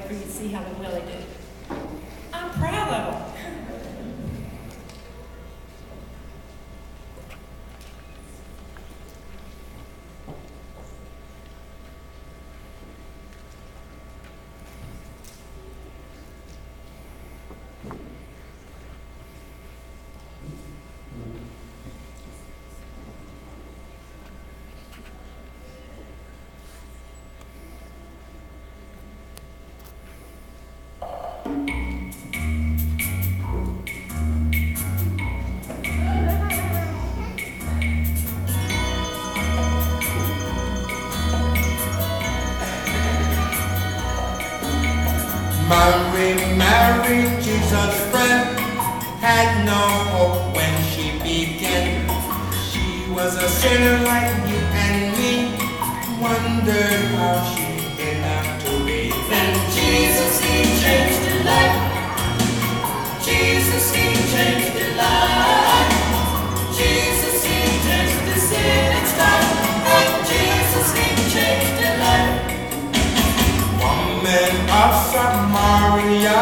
for you to see how well they do. I'm proud of them. Mary, Jesus' friend, had no hope when she began. She was a sinner like you and me, wondered how she ended up to be. Then Jesus, he changed her life. Jesus, he changed her life. Jesus, he changed the sinner's life. And Jesus, he changed her life. Woman of Samaria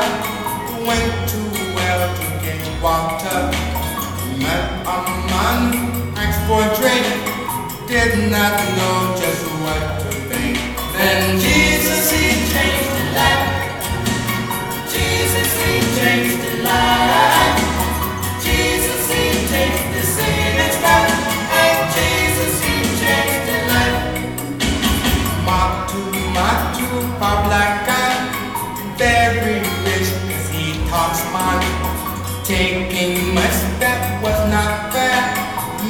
went to a well to get water. Met a man who asked for a drink, did not know just what to think. Then Jesus, he changed her life. Jesus, he changed her life. Jesus, he changed the sinner's life. And Jesus, he changed her life. Matu, publican, very rich as he taught smart, taking much that was not fair,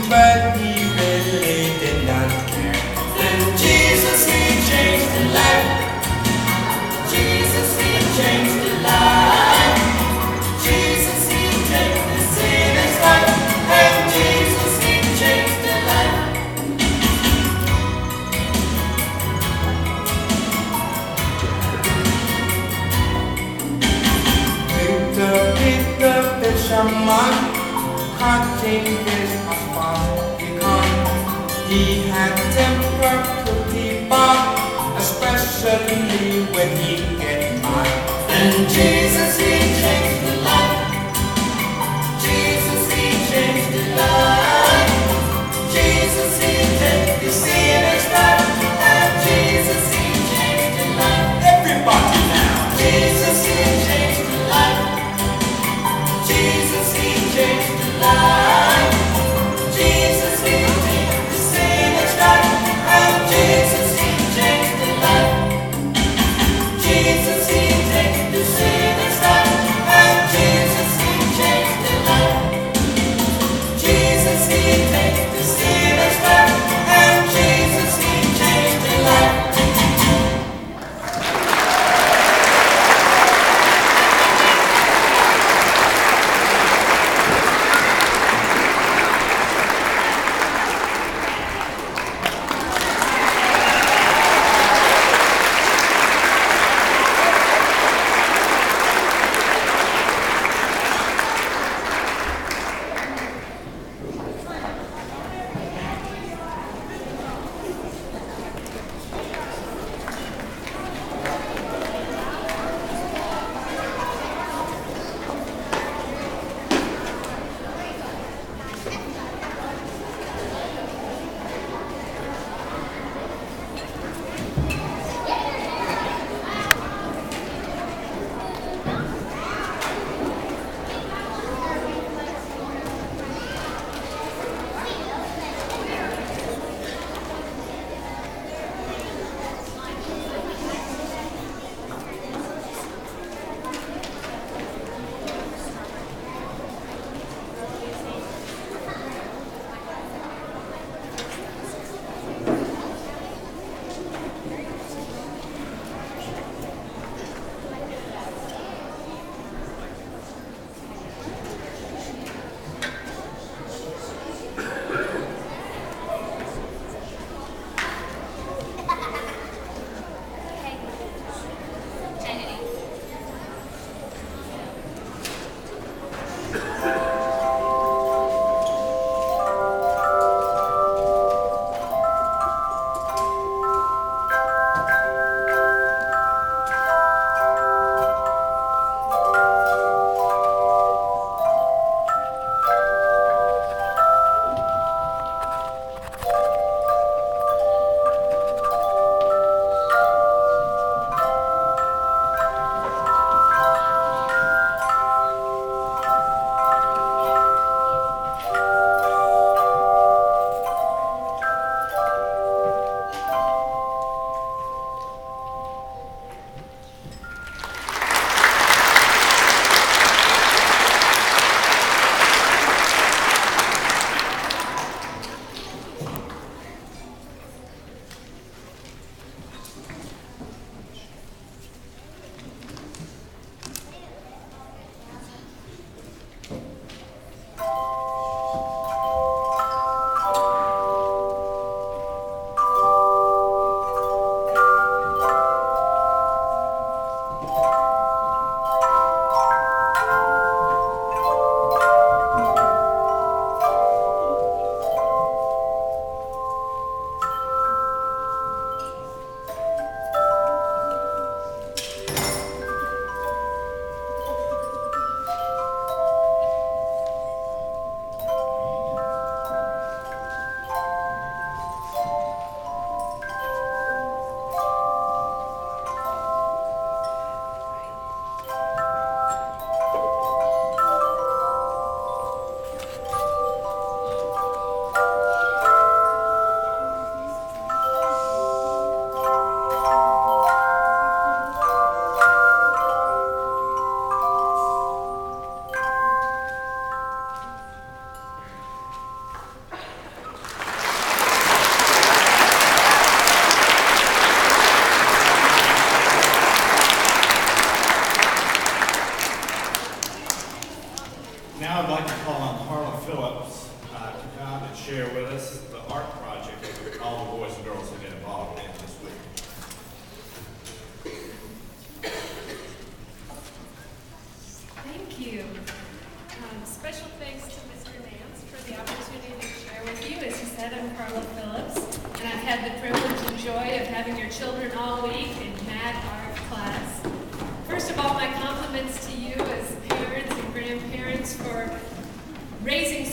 but he really did not care. Then Jesus, he changed her life. Jesus, he changed her life. Jesus, he changed the sinner's life. And Jesus, he changed her life. Peter, fisherman, catching fish as fast he can. He had temper pretty bad, especially when he get mad. And Jesus, he changed her life. Jesus, he changed her life. Jesus, he changed the sinner's life. And Jesus, he changed her life. Everybody now. Jesus, he changed her life. Jesus, he changed her life. Jesus, he changed the sinner's life. And Jesus, he changed her life. Jesus, he changed the sinner's life.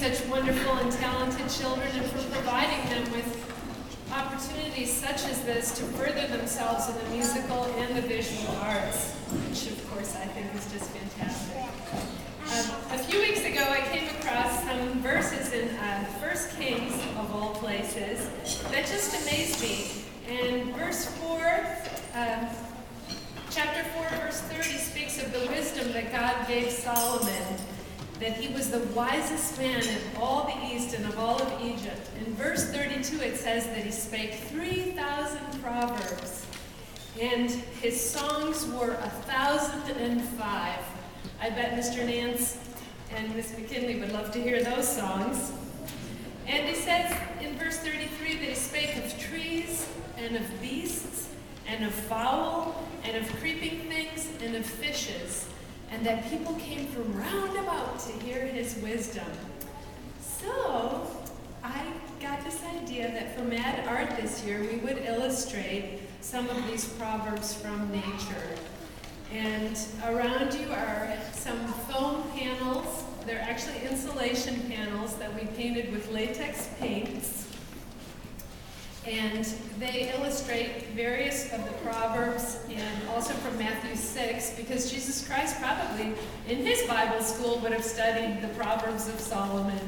such wonderful and talented children and for providing them with opportunities such as this to further themselves in the musical and the visual arts, which of course I think is just fantastic. A few weeks ago I came across some verses in 1 Kings, of all places, that just amazed me. And chapter 4, verse 30 speaks of the wisdom that God gave Solomon, that he was the wisest man in all the East and of all of Egypt. In verse 32 it says that he spake 3,000 proverbs, and his songs were 1,005. I bet Mr. Nance and Miss McKinley would love to hear those songs. And he says in verse 33 that he spake of trees and of beasts and of fowl and of creeping things and of fishes, and that people came from round about to hear his wisdom. So I got this idea that for Mad Art this year we would illustrate some of these proverbs from nature. And around you are some foam panels. They're actually insulation panels that we painted with latex paints. And they illustrate various of the Proverbs and also from Matthew 6, because Jesus Christ probably in his Bible school would have studied the Proverbs of Solomon.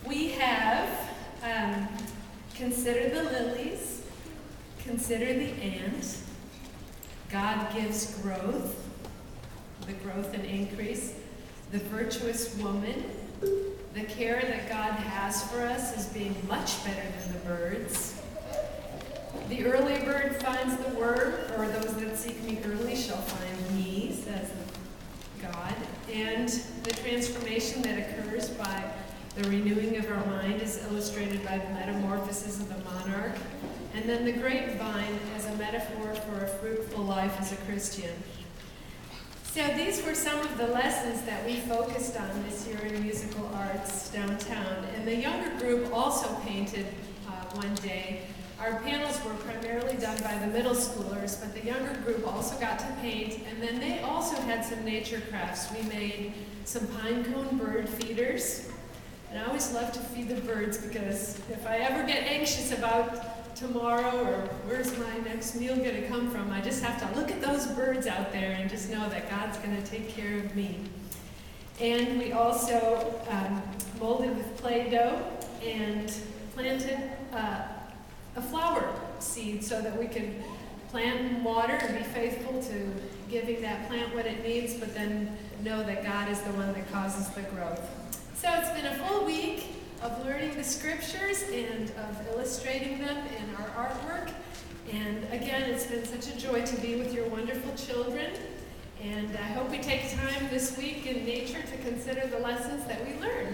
We have consider the lilies, consider the ant, God gives growth, the growth and increase, the virtuous woman, the care that God has for us is being much better than the birds. The early bird finds the worm, or those that seek me early shall find me, says God. And the transformation that occurs by the renewing of our mind is illustrated by the metamorphosis of the monarch. And then the grapevine as a metaphor for a fruitful life as a Christian. So these were some of the lessons that we focused on this year in musical arts downtown. And the younger group also painted one day. Our panels were primarily done by the middle schoolers, but the younger group also got to paint, and then they also had some nature crafts. We made some pine cone bird feeders, and I always love to feed the birds because if I ever get anxious about tomorrow or where's my next meal going to come from, I just have to look at those birds out there and just know that God's going to take care of me. And we also molded with Play-Doh and planted a flower seed so that we could plant and water and be faithful to giving that plant what it needs, but then know that God is the one that causes the growth. So it's been a full week of learning the scriptures and of illustrating them in our artwork. And again, it's been such a joy to be with your wonderful children. And I hope we take time this week in nature to consider the lessons that we learned.